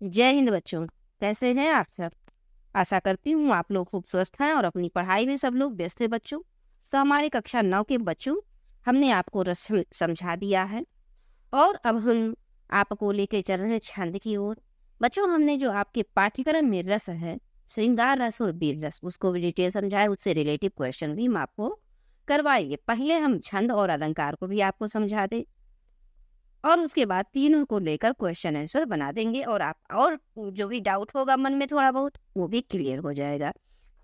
जय हिंद बच्चों। कैसे हैं आप सब? आशा करती हूँ आप लोग खूब स्वस्थ हैं और अपनी पढ़ाई में सब लोग व्यस्त हैं बच्चों। तो हमारे कक्षा 9 के बच्चों, हमने आपको रस्म समझा दिया है और अब हम आपको लेके चल रहे हैं छंद की ओर। बच्चों, हमने जो आपके पाठ्यक्रम में रस है, श्रृंगार रस और वीर रस, उसको भी डिटेल समझाए, उससे रिलेटिव क्वेश्चन भी हम आपको करवाएंगे। पहले हम छंद और अलंकार को भी आपको समझा दें और उसके बाद तीनों को लेकर क्वेश्चन आंसर बना देंगे और आप और जो भी डाउट होगा मन में थोड़ा बहुत वो भी क्लियर हो जाएगा।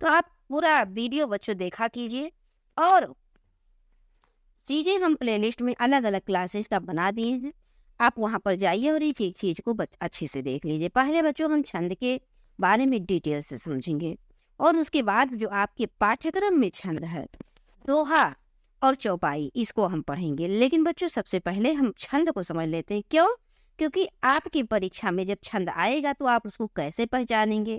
तो आप पूरा वीडियो बच्चों देखा कीजिए और चीज़ें हम प्लेलिस्ट में अलग अलग क्लासेस का बना दिए हैं। आप वहाँ पर जाइए और एक एक चीज़ को अच्छे से देख लीजिए। पहले बच्चों हम छंद के बारे में डिटेल से समझेंगे और उसके बाद जो आपके पाठ्यक्रम में छंद है, दोहा और चौपाई, इसको हम पढ़ेंगे। लेकिन बच्चों, सबसे पहले हम छंद को समझ लेते हैं। क्यों? क्योंकि आपकी परीक्षा में जब छंद आएगा तो आप उसको कैसे पहचानेंगे,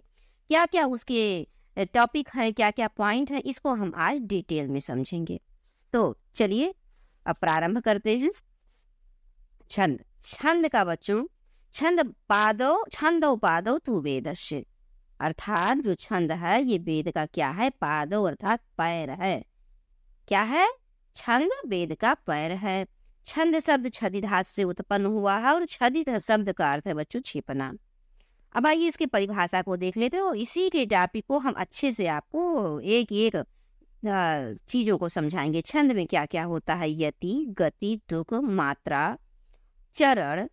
क्या क्या उसके टॉपिक हैं, क्या क्या पॉइंट हैं, इसको हम आज डिटेल में समझेंगे। तो चलिए अब प्रारंभ करते हैं। छंद छंद का बच्चों, छंदो पादो तू वेदस्य, अर्थात जो छंद है ये वेद का क्या है? पादो अर्थात पैर है। क्या है? छंद वेद का पैर है। छंद शब्द छदि धातु से उत्पन्न हुआ है और छदि शब्द का अर्थ है बच्चों छिपना। अब आइए इसकी परिभाषा को देख लेते हो। इसी के टॉपिक को हम अच्छे से आपको एक एक चीजों को समझाएंगे। छंद में क्या क्या होता है? यति, गति, तुक, मात्रा, चरण।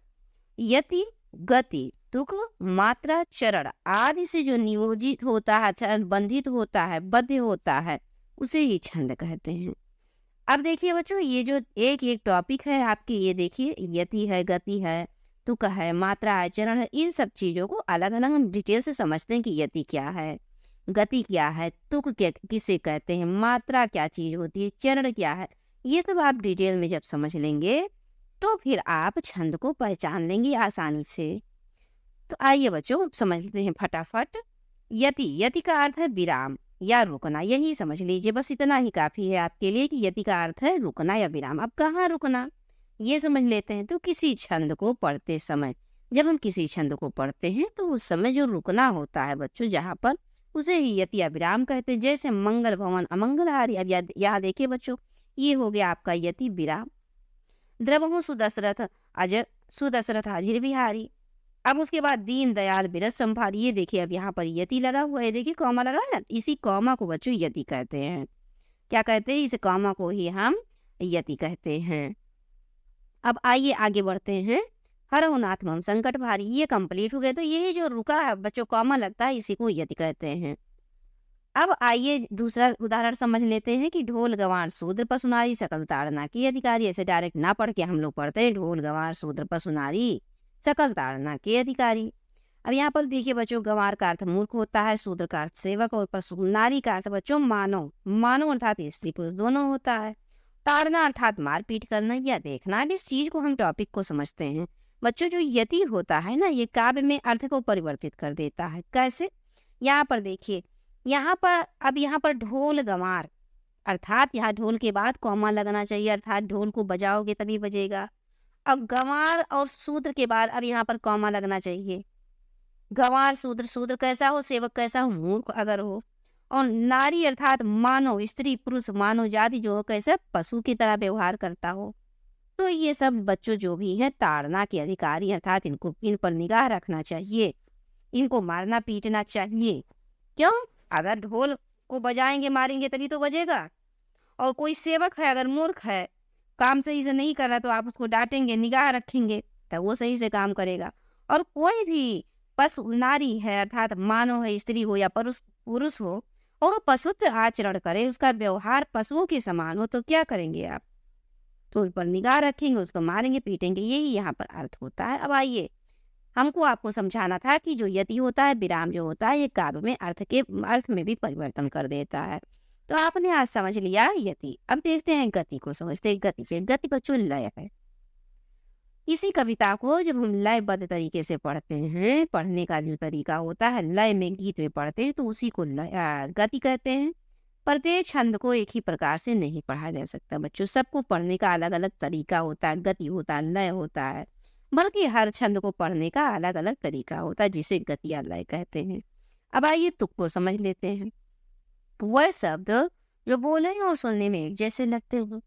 यति, गति, तुक, मात्रा, चरण आदि से जो नियोजित होता है, बंधित होता है, बद्ध होता है, उसे ही छंद कहते हैं। अब देखिए बच्चों, ये जो एक एक टॉपिक है आपके, ये देखिए यति है, गति है, तुक है, मात्रा है, चरण है, इन सब चीजों को अलग अलग हम डिटेल से समझते हैं कि यति क्या है, गति क्या है, तुक किसे कहते हैं, मात्रा क्या चीज होती है, चरण क्या है। ये सब आप डिटेल में जब समझ लेंगे तो फिर आप छंद को पहचान लेंगे आसानी से। तो आइए बच्चों समझते हैं फटाफट। यति, यति का अर्थ है विराम या रुकना। यही समझ लीजिए, बस इतना ही काफी है आपके लिए कि यति का अर्थ है रुकना या विराम। अब कहाँ रुकना, ये समझ लेते हैं। तो किसी छंद को पढ़ते समय, जब हम किसी छंद को पढ़ते हैं तो उस समय जो रुकना होता है बच्चों जहाँ पर, उसे ही यति या विराम कहते हैं। जैसे मंगल भवन अमंगलहारी। अब यहाँ देखिए बच्चों, ये हो गया आपका यति विराम। द्रवहु सुदशरथ अज सुदशरथ अजिर बिहारी। अब उसके बाद दीन दयाल बिरस संभारी। ये देखिए अब यहाँ पर यति लगा हुआ है, देखिए कॉमा लगा है ना, इसी कॉमा को बच्चों यति कहते हैं। क्या कहते हैं? इस कॉमा को ही हम यति कहते हैं। अब आइए आगे बढ़ते हैं। हरहु नाथ मम संकट भारी, ये कंप्लीट हो गए। तो ये जो रुका है बच्चों, कॉमा लगता है, इसी को यति कहते हैं। अब आइए दूसरा उदाहरण समझ लेते हैं कि ढोल गंवार शूद्र पशुनारी सकल ताड़ना के अधिकारी। ऐसे डायरेक्ट ना पढ़ के हम लोग पढ़ते हैं ढोल गंवार शूद्र पशुनारी सकल ताड़ना के अधिकारी। अब यहाँ पर देखिए बच्चों, गंवार का अर्थ मूर्ख होता है, शूद्र का अर्थ सेवक और पशु नारी का अर्थ बच्चों मानव। मानव अर्थात स्त्री पुरुष दोनों होता है। ताड़ना अर्थात मारपीट करना या देखना। अब इस चीज को हम टॉपिक को समझते हैं बच्चों। जो यति होता है ना, ये काव्य में अर्थ को परिवर्तित कर देता है। कैसे? यहाँ पर देखिए, यहाँ पर अब यहाँ पर ढोल गंवार, अर्थात यहाँ ढोल के बाद कॉमा लगना चाहिए, अर्थात ढोल को बजाओगे तभी बजेगा। अब गंवार और शूद्र के बाद अब यहाँ पर कॉमा लगना चाहिए। गंवार शूद्र, शूद्र कैसा हो? सेवक कैसा हो? मूर्ख अगर हो। और नारी अर्थात मानव, स्त्री पुरुष मानव जाति जो हो, कैसे? पशु की तरह व्यवहार करता हो। तो ये सब बच्चों जो भी हैं ताड़ना के अधिकारी, अर्थात इनको, इन पर निगाह रखना चाहिए, इनको मारना पीटना चाहिए। क्यों? अगर ढोल को बजाएंगे मारेंगे तभी तो बजेगा। और कोई सेवक है अगर मूर्ख है, काम सही से नहीं कर रहा, तो आप उसको डांटेंगे, निगाह रखेंगे, तब वो सही से काम करेगा। और कोई भी पशु नारी है, अर्थात मानव है, स्त्री हो या पुरुष पुरुष हो, और वो पशुत्व आचरण करे, उसका व्यवहार पशुओं के समान हो, तो क्या करेंगे आप? तो उस पर निगाह रखेंगे, उसको मारेंगे पीटेंगे। यही यहाँ पर अर्थ होता है। अब आइए, हमको आपको समझाना था कि जो यति होता है, विराम जो होता है, ये काव्य में अर्थ में भी परिवर्तन कर देता है। तो आपने आज समझ लिया यति। अब देखते हैं गति को, समझते हैं गति से। गति बच्चों लय है। इसी कविता को जब हम लयबद्ध तरीके से पढ़ते हैं, पढ़ने का जो तरीका होता है लय में, गीत में पढ़ते हैं, तो उसी को गति कहते हैं। प्रत्येक छंद को एक ही प्रकार से नहीं पढ़ा जा सकता बच्चों, सबको पढ़ने का अलग अलग तरीका होता है, गति होता है, लय होता है। बल्कि हर छंद को पढ़ने का अलग अलग तरीका होता है, जिसे गति या लय कहते हैं। अब आइए तुक को समझ लेते हैं। वह शब्द जो बोलने और सुनने में एक जैसे लगते हो।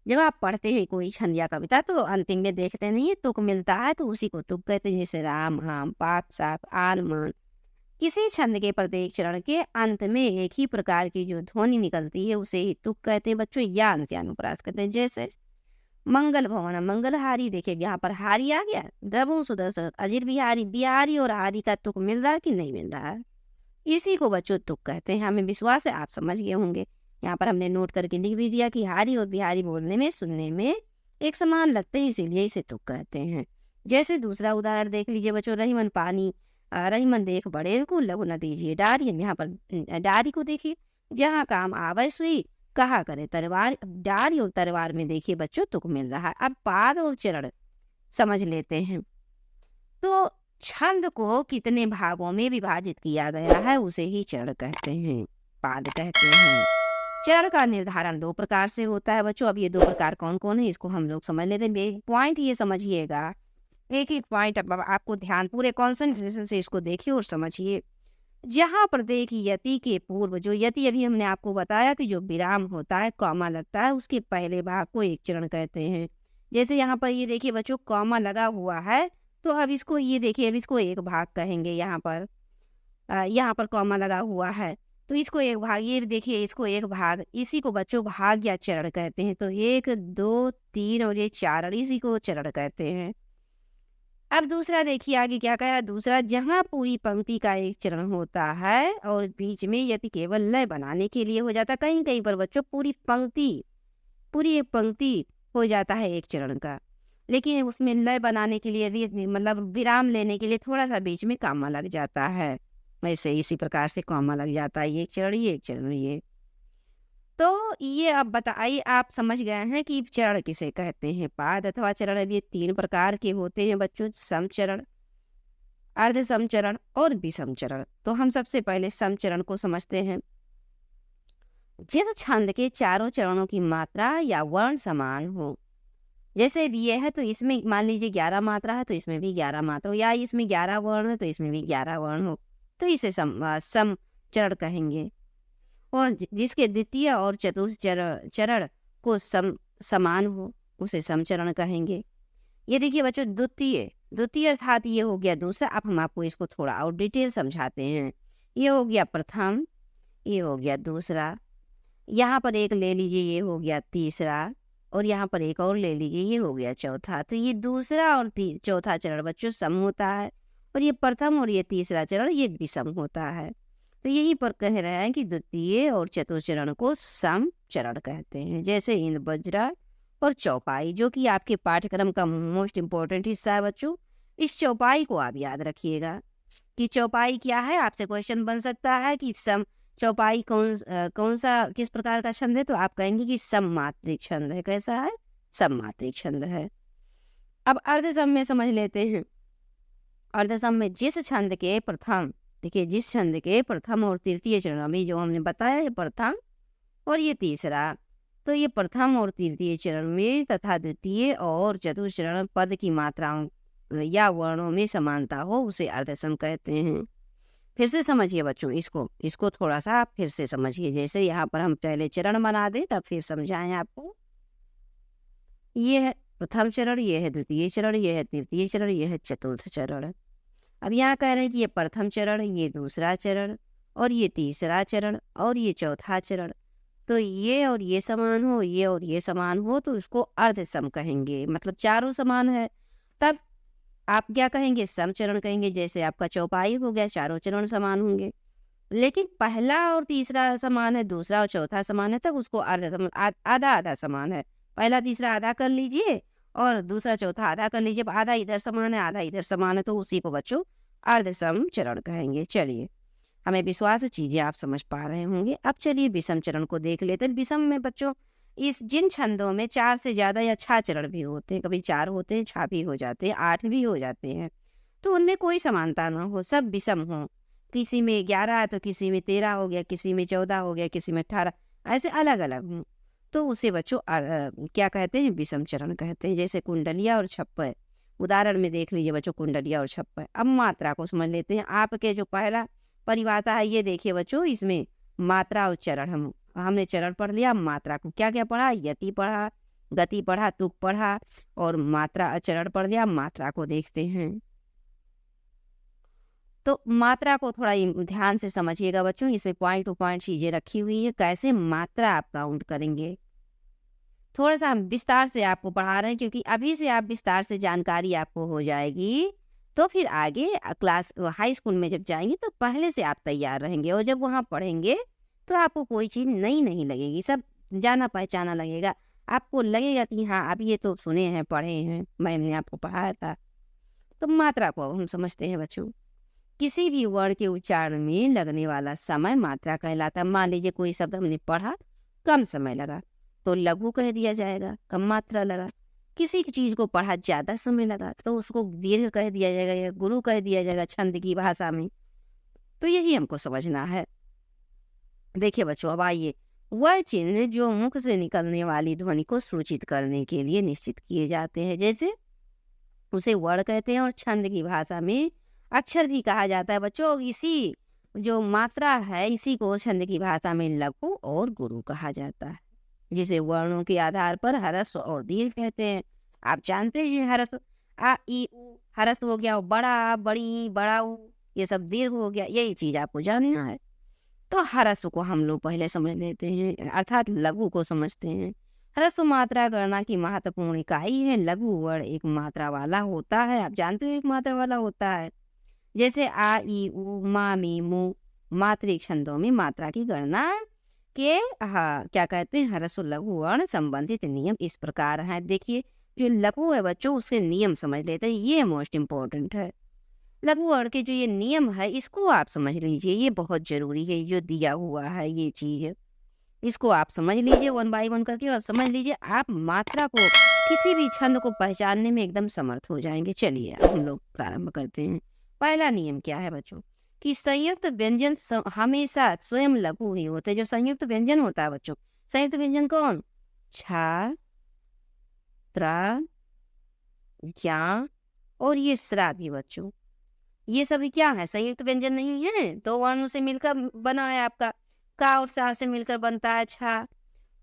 जब आप पढ़ते हैं कोई छंद या कविता तो अंतिम में देखते नहीं है तुक मिलता है, तो उसी को तुक कहते हैं। जैसे राम आम पाक साफ आन मान। किसी छंद के प्रत्येक चरण के अंत में एक ही प्रकार की जो ध्वनि निकलती है उसे ही तुक कहते हैं बच्चों, या अंत्यानुप्रास कहते हैं। जैसे मंगल भवन मंगलहारी, देखिए यहाँ पर हारी आ गया। द्रवों सुदर्शन अजीर बिहारी, बिहारी और हारी का तुक मिल रहा है कि नहीं मिल रहा है, इसी को बच्चों तुक कहते हैं। हमें विश्वास है आप समझ गए होंगे। यहाँ पर हमने नोट करके लिख भी दिया कि हारी और बिहारी बोलने में सुनने में एक समान लगते हैं, इसीलिए इसे तुक कहते हैं। जैसे दूसरा उदाहरण देख लीजिए बच्चों, रहीमन पानी रहीमन देख बड़े को लघु न दीजिए डारी। यहाँ पर डारी को देखिए, जहाँ काम आवे सुई कहा करे तलवार। डारी और तलवार में देखिए बच्चों तुक मिल रहा है। अब पाद और चरण समझ लेते हैं। तो छंद को कितने भागों में विभाजित किया गया है उसे ही चरण कहते हैं, पाद कहते हैं। चरण का निर्धारण दो प्रकार से होता है बच्चों। अब ये दो प्रकार कौन कौन है इसको हम लोग समझ लेते हैं। पॉइंट ये समझिएगा, एक एक पॉइंट अब आपको ध्यान पूरे कॉन्सेंट्रेशन से इसको देखिए और समझिए। जहाँ पर देखिए यति के पूर्व, जो यति अभी हमने आपको बताया कि जो विराम होता है कॉमा लगता है, उसके पहले भाग को एक चरण कहते हैं। जैसे यहाँ पर ये देखिए बच्चों कॉमा लगा हुआ है, तो अब इसको ये देखिए, अब इसको एक भाग कहेंगे। यहाँ पर कॉमा लगा हुआ है तो इसको एक भाग, ये देखिए इसको एक भाग, इसी को बच्चों भाग या चरण कहते हैं। तो 1 2 3 और ये 4, इसी को चरण कहते हैं। अब दूसरा देखिए आगे क्या कहा। दूसरा, जहाँ पूरी पंक्ति का एक चरण होता है और बीच में यदि केवल लय बनाने के लिए हो जाता है। कहीं कहीं पर बच्चों पूरी एक पंक्ति हो जाता है एक चरण का, लेकिन उसमें लय बनाने के लिए मतलब विराम लेने के लिए थोड़ा सा बीच में कॉमा लग जाता है। वैसे इसी प्रकार से कॉमा लग जाता है, ये एक चरण ये एक चरण ये। तो ये अब बताइए, आप समझ गए हैं कि चरण किसे कहते हैं। पाद अथवा चरण अब ये 3 प्रकार के होते हैं बच्चों, समचरण, अर्ध समचरण और विषम चरण। तो हम सबसे पहले समचरण को समझते हैं। जिस छंद के चारों चरणों की मात्रा या वर्ण समान हो, जैसे ये है तो इसमें मान लीजिए 11 मात्रा है तो इसमें भी 11 मात्रा हो, या इसमें 11 वर्ण है तो इसमें भी 11 वर्ण हो, तो इसे समचरण कहेंगे। और जिसके द्वितीय और चतुर्थ चरण को समान हो उसे समचरण कहेंगे। ये देखिए बच्चों द्वितीय अर्थात ये हो गया दूसरा। अब हम आपको इसको थोड़ा और डिटेल समझाते हैं। ये हो गया प्रथम, ये हो गया दूसरा, यहाँ पर एक ले लीजिए ये हो गया तीसरा, और यहाँ पर एक और ले लीजिए ये हो गया चौथा। तो ये दूसरा और चौथा चरण बच्चों सम होता है, और ये प्रथम और ये तीसरा चरण ये विषम होता है। तो यही पर कह रहे हैं कि द्वितीय और चतुर्थ चरण को सम चरण कहते हैं। जैसे इंद्र वज्रा और चौपाई, जो कि आपके पाठ्यक्रम का मोस्ट इम्पोर्टेंट हिस्सा है बच्चों। इस चौपाई को आप याद रखिएगा कि चौपाई क्या है। आपसे क्वेश्चन बन सकता है कि चौपाई कौन सा किस प्रकार का छंद है, तो आप कहेंगे कि सममात्रिक छंद है। कैसा है? सममात्रिक छंद है। अब अर्धसम में समझ लेते हैं। अर्धसम में जिस छंद के प्रथम, देखिए जिस छंद के प्रथम और तृतीय चरण, अभी जो हमने बताया ये प्रथम और ये तीसरा, तो ये प्रथम और तृतीय चरण में तथा द्वितीय और चतुर्थ चरण पद की मात्राओं या वर्णों में समानता हो उसे अर्धसम कहते हैं। फिर से समझिए बच्चों, इसको थोड़ा सा आप फिर से समझिए। जैसे यहाँ पर हम पहले चरण बना दें तब फिर समझाएं आपको। ये है प्रथम चरण, ये है द्वितीय चरण, ये है तृतीय चरण, ये है चतुर्थ चरण। अब यहाँ कह रहे हैं कि ये प्रथम चरण, ये दूसरा चरण, और ये तीसरा चरण, और ये चौथा चरण। तो ये और ये समान हो, ये और ये समान हो, तो उसको अर्धसम कहेंगे। मतलब चारों समान है तब आप क्या कहेंगे? समचरण कहेंगे। जैसे आपका चौपाई हो गया, चारों चरण समान होंगे। लेकिन पहला और तीसरा समान है, दूसरा और चौथा समान है, तब उसको अर्धसम, आधा आधा समान है। पहला तीसरा आधा कर लीजिए और दूसरा चौथा आधा कर लीजिए। आधा इधर समान है आधा इधर समान है, तो उसी को बच्चों अर्धसम चरण कहेंगे। चलिए, हमें विश्वास है चीजें आप समझ पा रहे होंगे। अब चलिए विषम चरण को देख लेते हैं। विषम में बच्चों जिन छंदों में 4 से ज्यादा या 6 चरण भी होते हैं, कभी 4 होते हैं, 6 भी हो जाते हैं, 8 भी हो जाते हैं, तो उनमें कोई समानता ना हो, सब विषम हो। किसी में 11 है तो किसी में 13 हो गया, किसी में 14 हो गया, किसी में 18, ऐसे अलग अलग हों, तो उसे बच्चों क्या कहते हैं? विषम चरण कहते हैं। जैसे कुंडलिया और छप्पर, उदाहरण में देख लीजिए बच्चों, कुंडलिया और छप्पर। अब मात्रा को समझ लेते हैं। आपके जो पहला परिभाषा है ये देखिए बच्चों, इसमें मात्रा और चरण हमने चरण पढ़ लिया। मात्रा को क्या क्या पढ़ा? यति पढ़ा, गति पढ़ा, तुक पढ़ा और मात्रा चरण पढ़ लिया। मात्रा को देखते हैं। तो मात्रा को थोड़ा ध्यान से समझिएगा बच्चों, इसमें पॉइंट टू पॉइंट चीजें रखी हुई है, कैसे मात्रा आप काउंट करेंगे। थोड़ा सा हम विस्तार से आपको पढ़ा रहे हैं, क्योंकि अभी से आप विस्तार से जानकारी आपको हो जाएगी, तो फिर आगे क्लास हाई स्कूल में जब जाएंगे तो पहले से आप तैयार रहेंगे, और जब वहाँ पढ़ेंगे तो आपको कोई चीज़ नई नहीं लगेगी, सब जाना पहचाना लगेगा। आपको लगेगा कि हाँ, आप ये तो सुने हैं, पढ़े हैं, मैंने आपको पढ़ाया था। तो मात्रा को हम समझते हैं बच्चों। किसी भी वर्ण के उच्चारण में लगने वाला समय मात्रा कहलाता है। मान लीजिए कोई शब्द हमने पढ़ा, कम समय लगा तो लघु कह दिया जाएगा, कम मात्रा लगा। किसी चीज को पढ़ा ज्यादा समय लगा तो उसको दीर्घ कह दिया जाएगा या गुरु कह दिया जाएगा छंद की भाषा में। तो यही हमको समझना है। देखिए बच्चों, अब आइए, वह चिन्ह जो मुख से निकलने वाली ध्वनि को सूचित करने के लिए निश्चित किए जाते हैं, जैसे उसे वर्ण कहते हैं, और छंद की भाषा में अक्षर भी कहा जाता है बच्चों। और इसी जो मात्रा है, इसी को छंद की भाषा में लघु और गुरु कहा जाता है, जिसे वर्णों के आधार पर ह्रस्व और दीर्घ कहते हैं। आप जानते हैं ह्रस्व आ ई उ ह्रस्व हो गया, बड़ा, बड़ी, बड़ा उ, ये सब दीर्घ हो गया। यही चीज आपको जानना है। तो ह्रस्व को हम लोग पहले समझ लेते हैं, अर्थात लघु को समझते हैं। ह्रस्व मात्रा गणना की महत्वपूर्ण इकाई है। लघु वर्ण एक मात्रा वाला होता है, आप जानते हो एक मात्रा वाला होता है। जैसे आ ई उ मा मी मु, मात्रिक छंदों में मात्रा की गणना के क्या कहते हैं, ह्रस्व लघु वर्ण संबंधित नियम इस प्रकार हैं। देखिए, जो लघु है बच्चों, उसके नियम समझ लेते हैं, ये मोस्ट इम्पोर्टेंट है। लघु वर्ण के जो ये नियम है, इसको आप समझ लीजिए, ये बहुत जरूरी है। जो दिया हुआ है ये चीज, इसको आप समझ लीजिए, वन बाय वन करके आप समझ लीजिए। आप मात्रा को, किसी भी छंद को पहचानने में एकदम समर्थ हो जाएंगे। चलिए अब हम लोग प्रारंभ करते हैं। पहला नियम क्या है बच्चों, कि संयुक्त व्यंजन हमेशा स्वयं लघु ही होते हैं। जो संयुक्त व्यंजन होता है बच्चों, संयुक्त व्यंजन कौन? छा, त्रा, ज्ञा और ये स्रा भी बच्चों, ये सभी क्या है? संयुक्त व्यंजन नहीं है। दो वर्णों से मिलकर बना है आपका। का और सा से मिलकर बनता है छा,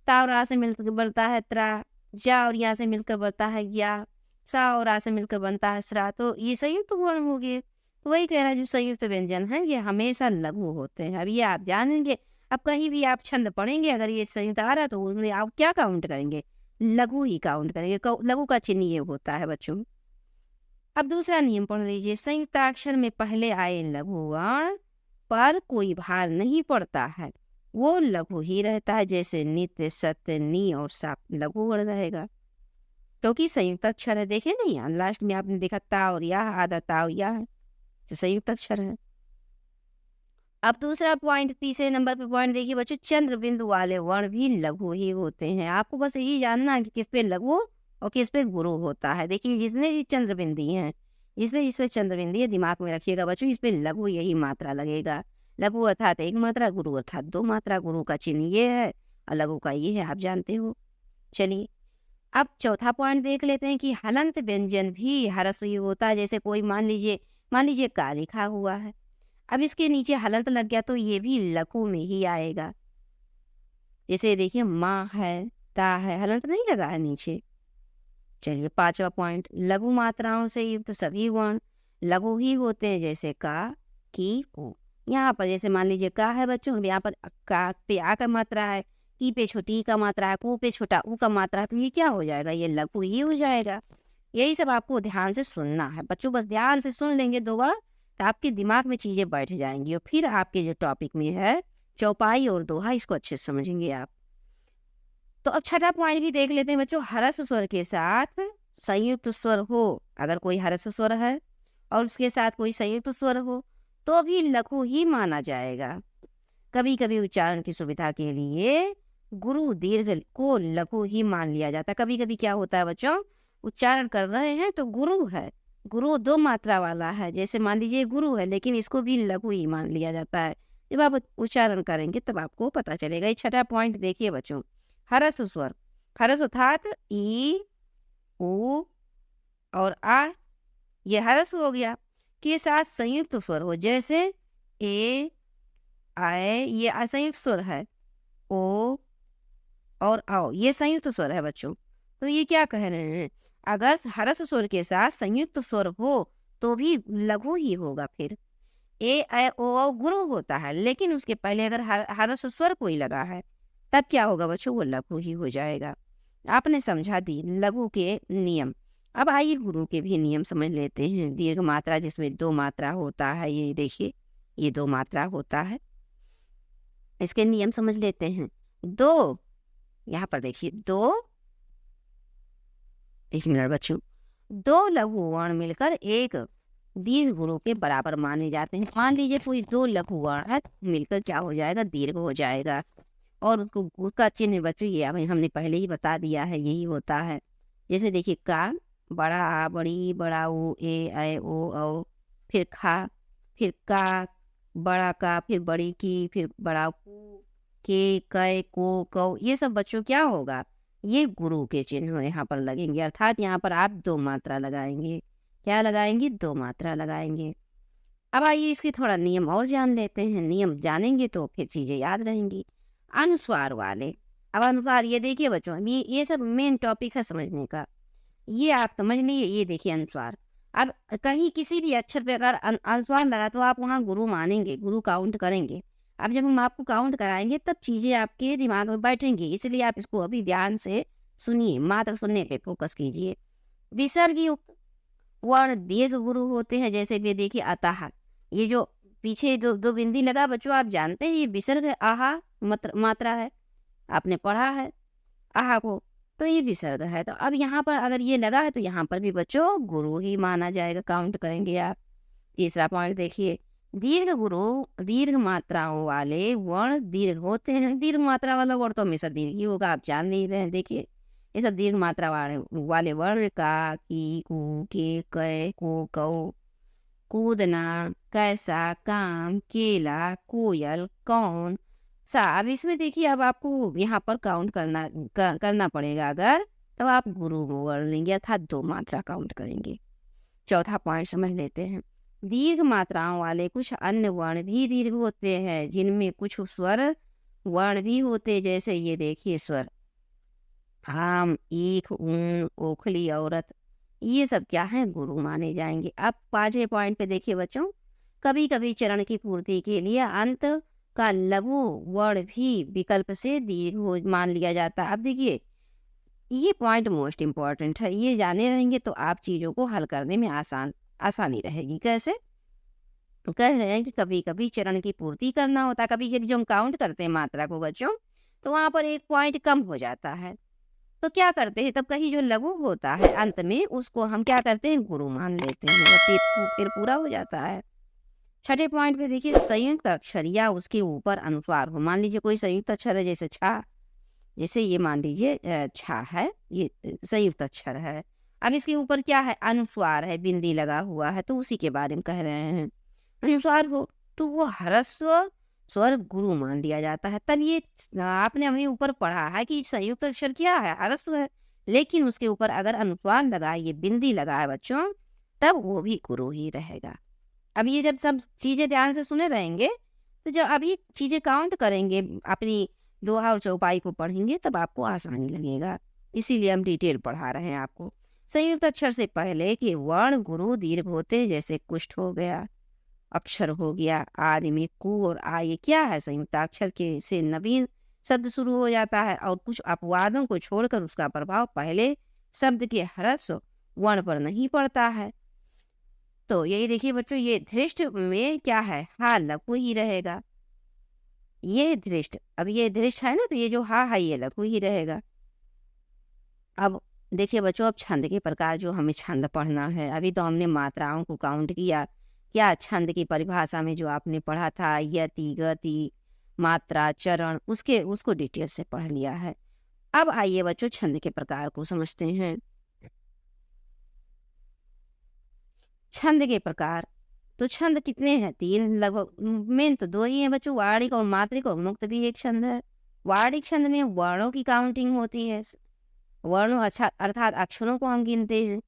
ता और आ से मिलकर बनता है त्रा, जा और या से मिलकर बनता है ज्ञा, सा और आ से मिलकर बनता है स्रा। तो ये संयुक्त वर्ण हो गए। तो वही कह रहा है, जो संयुक्त व्यंजन है ये हमेशा लघु होते हैं। अब ये आप जानेंगे। अब कहीं भी आप छंद पढ़ेंगे, अगर ये संयुक्त आ रहा है तो उसमें आप क्या काउंट करेंगे? लघु ही काउंट करेंगे। लघु का चिन्ह ये होता है बच्चों। अब दूसरा नियम पढ़ लीजिए। संयुक्ताक्षर में पहले आए लघु वर्ण पर कोई भार नहीं पड़ता है, वो लघु ही रहता है। जैसे नित्य, सत्य, नी और सा लघु वर्ण रहेगा, क्योंकि संयुक्त अक्षर है। देखे नहीं, यहाँ लास्ट में आपने देखा ता और या, आधा ता और या है, तो संयुक्त अक्षर है। अब दूसरा पॉइंट, तीसरे नंबर पे पॉइंट देखिए बच्चों, चंद्र बिंदु वाले वर्ण भी लघु ही होते हैं। आपको बस यही जानना है कि किस पे लघु और किस पे गुरु होता है। देखिए, जिसने भी चंद्र बिंदी है, जिसपे चंद्र बिंदी है, दिमाग में रखिएगा बच्चों, इस पे लघु यही मात्रा लगेगा। लघु अर्थात एक मात्रा, गुरु अर्थात दो मात्रा। गुरु का चिन्ह ये है और लघु का ये है, आप जानते हो। चलिए अब चौथा पॉइंट देख लेते हैं, कि हलंत व्यंजन भी ह्रस्व ही होता है। जैसे कोई मान लीजिए का लिखा हुआ है, अब इसके नीचे हलंत लग गया तो ये भी लघु में ही आएगा। जैसे देखिए, माँ है, ता है, हलंत नहीं लगा है नीचे। चलिए पांचवा पॉइंट, लघु मात्राओं से युक्त सभी वर्ण लघु ही होते हैं। जैसे का, की, उ। यहाँ पर जैसे मान लीजिए का है बच्चों, यहाँ पर का पे आ का मात्रा है, की पे छोटी का मात्रा है, कु पे छोटा उ का मात्रा है, तो ये क्या हो जाएगा? ये लघु ही हो जाएगा। यही सब आपको ध्यान से सुनना है बच्चों, बस ध्यान से सुन लेंगे दो बार तो आपके दिमाग में चीजें बैठ जाएंगी, और फिर आपके जो टॉपिक में है चौपाई और दोहा, इसको अच्छे से समझेंगे आप। तो अब छठा पॉइंट भी देख लेते हैं बच्चों। ह्रस्व स्वर के साथ संयुक्त स्वर हो, अगर कोई ह्रस्व स्वर है और उसके साथ कोई संयुक्त स्वर हो तो भी लघु ही माना जाएगा। कभी कभी उच्चारण की सुविधा के लिए गुरु दीर्घ को लघु ही मान लिया जाता है। कभी कभी क्या होता है बच्चों, उच्चारण कर रहे हैं तो गुरु है, गुरु दो मात्रा वाला है, जैसे मान लीजिए गुरु है, लेकिन इसको भी लघु ही मान लिया जाता है। जब आप उच्चारण करेंगे तब आपको पता चलेगा। ये छठा पॉइंट देखिए बच्चों, ह्रस्व स्वर, ह्रस्व अर्थात ई, उ और आ ये ह्रस्व हो गया, के साथ संयुक्त स्वर हो, जैसे ए, आए, ये असंयुक्त स्वर है, ओ और आओ, ये संयुक्त स्वर है बच्चों। तो ये क्या कह रहे हैं, अगर ह्रस्व स्वर के साथ संयुक्त स्वर हो तो भी लघु ही होगा। फिर ए, ऐ, ओ, औ गुरु होता है, लेकिन उसके पहले अगर ह्रस्व स्वर कोई लगा है तब क्या होगा बच्चों, वो लघु ही हो जाएगा। आपने समझा दी लघु के नियम। अब आइए गुरु के भी नियम समझ लेते हैं। दीर्घ मात्रा जिसमें 2 मात्रा होता है, ये देखिए ये 2 मात्रा होता है, इसके नियम समझ लेते हैं। 2, यहाँ पर देखिए 2, एक मिनट बच्चों, 2 लघु वर्ण मिलकर एक दीर्घ गुरु के बराबर माने जाते हैं। मान लीजिए कोई 2 लघु वर्ण है, मिलकर क्या हो जाएगा, दीर्घ हो जाएगा। और उसको उसका चिन्ह बच्चों ये अभी हमने पहले ही बता दिया है, यही होता है। जैसे देखिए का, बड़ा आ, बड़ी, बड़ा ऊ, ए, ऐ, ओ, औ, फिर खा, फिर का, बड़ा का, फिर बड़ी की, फिर बड़ा कू, के, कै, को, कौ, ये सब बच्चों क्या होगा, ये गुरु के चिन्ह यहाँ पर लगेंगे। अर्थात यहाँ पर आप 2 मात्रा लगाएंगे। क्या लगाएंगे, 2 मात्रा लगाएंगे। अब आइए इसके थोड़ा नियम और जान लेते हैं। नियम जानेंगे तो फिर चीजें याद रहेंगी। अनुस्वार वाले, अब अनुस्वार ये देखिए बच्चों, ये सब मेन टॉपिक है समझने का, ये आप समझ लीजिए। ये देखिए अनुस्वार, अब कहीं किसी भी अक्षर पे अगर अनुस्वार लगा तो आप वहाँ गुरु मानेंगे, गुरु काउंट करेंगे। अब जब हम आपको काउंट कराएंगे तब चीजें आपके दिमाग में बैठेंगी, इसलिए आप इसको अभी ध्यान से सुनिए, मात्र सुनने पे फोकस कीजिए। विसर्ग युक्त वर्ण दीर्घ गुरु होते हैं, जैसे भी देखिए अतः, ये जो पीछे दो बिंदी लगा बच्चों, आप जानते हैं ये विसर्ग है, आहा मात्रा है, आपने पढ़ा है आहा को, तो ये विसर्ग है। तो अब यहाँ पर अगर ये लगा है तो यहाँ पर भी बच्चों गुरु ही माना जाएगा, काउंट करेंगे आप। तीसरा पॉइंट देखिए, दीर्घ गुरु दीर्घ मात्राओं वाले वर्ण दीर्घ होते हैं। दीर्घ मात्रा वाला वर्ण तो हमेशा दीर्घ ही होगा, आप जान नहीं रहे हैं। देखिए ये सब दीर्घ मात्रा वाले वर्ण का, की, कू, के, कै, को, कौ, कूदना, कैसा, काम, केला, कोयल, कौन सा। अब इसमें देखिए अब आपको यहाँ पर काउंट करना पड़ेगा। अगर तब आप गुरु वर्ण लेंगे अर्थात 2 मात्रा काउंट करेंगे। चौथा पॉइंट समझ लेते हैं। दीर्घ मात्राओं वाले कुछ अन्य वर्ण भी दीर्घ होते हैं, जिनमें कुछ स्वर वर्ण भी होते, जैसे ये देखिए स्वर आम, ईख, ऊन, ओखली, औरत, ये सब क्या है, गुरु माने जाएंगे। अब 5वें पॉइंट पे देखिए बच्चों, कभी कभी चरण की पूर्ति के लिए अंत का लघु वर्ण भी विकल्प से दीर्घ मान लिया जाता है। अब देखिए ये पॉइंट मोस्ट इम्पॉर्टेंट है, ये जाने रहेंगे तो आप चीज़ों को हल करने में आसानी रहेगी। कैसे, कह रहे हैं कि कभी कभी चरण की पूर्ति करना होता है, कभी कभी जो हम काउंट करते हैं मात्रा को बच्चों, तो वहाँ पर एक पॉइंट कम हो जाता है, तो क्या करते हैं, तब कहीं जो लघु होता है अंत में उसको हम क्या करते हैं, गुरु मान लेते हैं, और फिर पूरा हो जाता है। 6ठे पॉइंट पे देखिए, संयुक्त अक्षर या उसके ऊपर अनुस्वार हो। मान लीजिए कोई संयुक्त अक्षर है, जैसे छा, जैसे ये मान लीजिए छा है, ये संयुक्त अक्षर है। अब इसके ऊपर क्या है, अनुस्वार है, बिंदी लगा हुआ है, तो उसी के बारे में कह रहे हैं। अनुस्वार हो तो वो ह्रस्व स्वर गुरु मान लिया जाता है। तब ये आपने हमें ऊपर पढ़ा है कि संयुक्त अक्षर क्या है, ह्रस्व है, लेकिन उसके ऊपर अगर अनुस्वार लगा है, ये बिंदी लगा है बच्चों, तब वो भी गुरु ही रहेगा। अब ये जब सब चीजें ध्यान से सुने रहेंगे तो जब अभी चीजें काउंट करेंगे, अपनी दोहा और चौपाई को पढ़ेंगे, तब आपको आसानी लगेगा। इसीलिए हम डिटेल पढ़ा रहे हैं आपको। संयुक्त अक्षर से पहले के वर्ण गुरु दीर्घ होते हैं, जैसे कुष्ठ हो गया, अक्षर हो गया, आदि में कु और आ, ये क्या है, संयुक्ताक्षर के से नवीन शब्द शुरू हो जाता है, और कुछ अपवादों को छोड़कर उसका प्रभाव पहले शब्द के ह्रस्व वर्ण पर नहीं पड़ता है। तो यही देखिए बच्चों, ये धृष्ट में क्या है, हा लघु ही रहेगा। ये धृष्ट, अब ये धृष्ट है ना, तो ये जो हा है ये लघु ही रहेगा। अब देखिए बच्चों, अब छंद के प्रकार, जो हमें छंद पढ़ना है, अभी तो हमने मात्राओं को काउंट किया, क्या छंद की परिभाषा में जो आपने पढ़ा था, यति, गति, मात्रा, चरण, उसको डिटेल से पढ़ लिया है। अब आइए बच्चों छंद के प्रकार को समझते हैं। छंद के प्रकार, तो छंद कितने हैं, 3 लगभग, मेन तो 2 ही हैं बच्चों, वार्णिक और मात्रिक, और मुक्त भी एक छंद है। वार्णिक छंद में वर्णों की काउंटिंग होती है, वर्णों अच्छा अर्थात अक्षरों को हम गिनते हैं,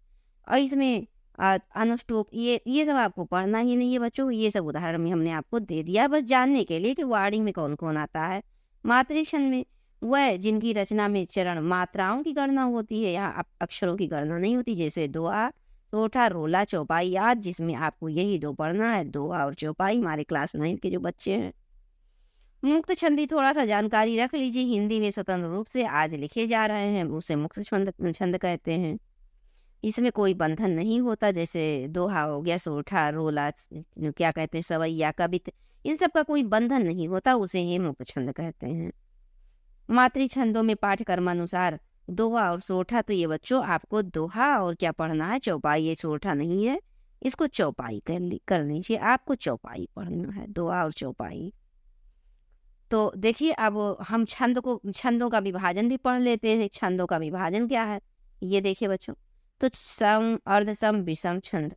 और इसमें अनुष्टुप, ये सब आपको पढ़ना ही नहीं है बच्चों। ये सब उदाहरण में हमने आपको दे दिया बस जानने के लिए कि वार्डिंग में कौन-कौन आता है। मातृछंद में वह जिनकी रचना में चरण मात्राओं की गणना होती है, यहाँ अक्षरों की गणना नहीं होती, जैसे दोहा, सोठा, रोला, चौपाई आदि, जिसमें आपको यही 2 पढ़ना है, दोहा और चौपाई। हमारे क्लास 9 के जो बच्चे हैं। मुक्त छंदी थोड़ा-सा जानकारी रख लीजिए, हिंदी में स्वतंत्र रूप से आज लिखे जा रहे हैं, उसे मुक्त छंद छंद कहते हैं। इसमें कोई बंधन नहीं होता, जैसे दोहा हो गया, सोठा, रोला, क्या कहते हैं, सवैया, कवित, इन सब का कोई बंधन नहीं होता, उसे ही मुक्त छंद कहते हैं। मातृछंदों में पाठ्यक्रमानुसार दोहा और सोठा, तो ये बच्चों आपको दोहा और क्या पढ़ना है, चौपाई। ये सोठा नहीं है, इसको चौपाई कर लीजिए, आपको चौपाई पढ़ना है, दोहा और चौपाई। तो देखिए अब हम छंदों का विभाजन भी पढ़ लेते हैं। छंदों का विभाजन क्या है, ये देखिए बच्चों। तो सम, अर्धसम, विषम छंद,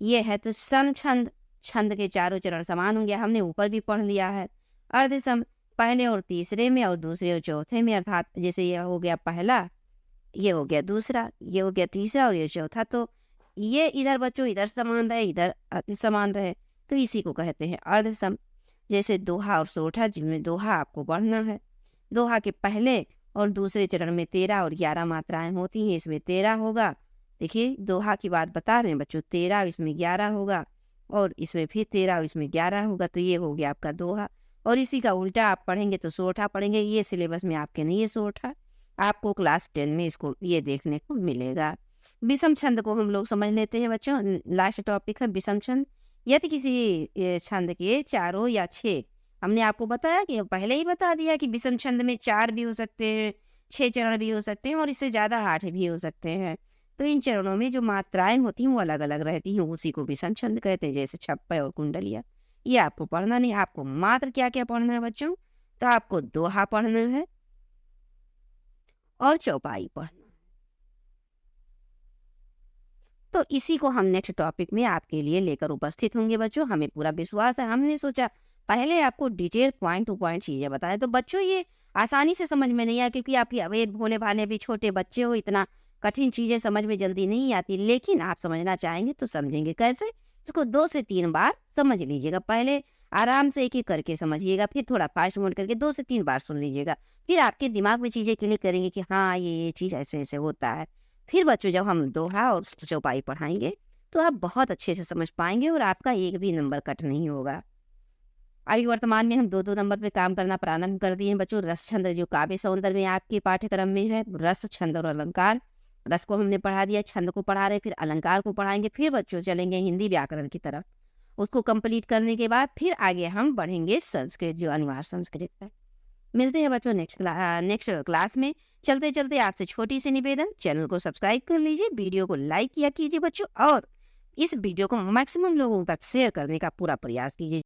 ये है तो सम छंद, छंद के चारों चरण समान होंगे, हमने ऊपर भी पढ़ लिया है। अर्धसम पहले और तीसरे में और दूसरे और चौथे में, अर्थात जैसे ये हो गया पहला, ये हो गया दूसरा, ये हो गया तीसरा और ये चौथा। तो ये इधर बच्चों इधर समान रहे, इधर समान रहे, तो इसी को कहते हैं अर्धसम। जैसे दोहा और सोठा, जिनमें दोहा आपको पढ़ना है। दोहा के पहले और दूसरे चरण में 13 और 11 मात्राएं होती हैं, इसमें 13 होगा। देखिए दोहा की बात बता रहे हैं बच्चों, 13 इसमें 11 होगा, और इसमें फिर 13 और इसमें 11 होगा, तो ये हो गया आपका दोहा। और इसी का उल्टा आप पढ़ेंगे तो सोठा पढ़ेंगे। ये सिलेबस में आपके नहीं है सोठा, आपको क्लास 10 में इसको ये देखने को मिलेगा। विषम छंद को हम लोग समझ लेते हैं बच्चों, लास्ट टॉपिक है विषम छंद। यदि किसी छंद के चारों या 6, हमने आपको बताया कि पहले ही बता दिया कि विषम छंद में 4 भी हो सकते हैं, 6 चरण भी हो सकते हैं, और इससे ज़्यादा 8 भी हो सकते हैं। तो इन चरणों में जो मात्राएं होती हैं वो अलग अलग रहती हैं, उसी को विषम छंद कहते हैं, जैसे छप्पय और कुंडलिया। ये आपको पढ़ना नहीं, आपको मात्र क्या क्या पढ़ना है बच्चों, तो आपको दोहा पढ़ना है और चौपाई पढ़ना। तो इसी को हम नेक्स्ट टॉपिक में आपके लिए लेकर उपस्थित होंगे बच्चों। हमें पूरा विश्वास है, हमने सोचा पहले आपको डिटेल पॉइंट टू पॉइंट चीज़ें बताएं, तो बच्चों ये आसानी से समझ में नहीं आया, क्योंकि आपकी अभी भोले भाले भी छोटे बच्चे हो, इतना कठिन चीज़ें समझ में जल्दी नहीं आती। लेकिन आप समझना चाहेंगे तो समझेंगे कैसे, इसको 2 से 3 बार समझ लीजिएगा। पहले आराम से एक एक करके समझिएगा, फिर थोड़ा फास्ट मोड करके 2 से 3 बार सुन लीजिएगा, फिर आपके दिमाग में चीज़ें क्लिक करेंगे कि हाँ ये चीज़ ऐसे ऐसे होता है। फिर बच्चों जब हम दोहा और चौपाई पढ़ाएंगे तो आप बहुत अच्छे से समझ पाएंगे, और आपका एक भी नंबर कट नहीं होगा। अभी वर्तमान में हम 2-2 नंबर पे काम करना प्रारंभ कर दिए हैं बच्चों। रस छंद जो काव्य सौंदर्य में आपके पाठ्यक्रम में है, रस, छंद और अलंकार। रस को हमने पढ़ा दिया, छंद को पढ़ा रहे, फिर अलंकार को पढ़ाएंगे, फिर बच्चों चलेंगे हिंदी व्याकरण की तरफ। उसको कंप्लीट करने के बाद फिर आगे हम बढ़ेंगे संस्कृत, जो अनिवार्य संस्कृत है। मिलते हैं बच्चों नेक्स्ट क्लास में। चलते चलते आपसे छोटी सी निवेदन, चैनल को सब्सक्राइब कर लीजिए, वीडियो को लाइक किया कीजिए बच्चों, और इस वीडियो को मैक्सिमम लोगों तक शेयर करने का पूरा प्रयास कीजिए।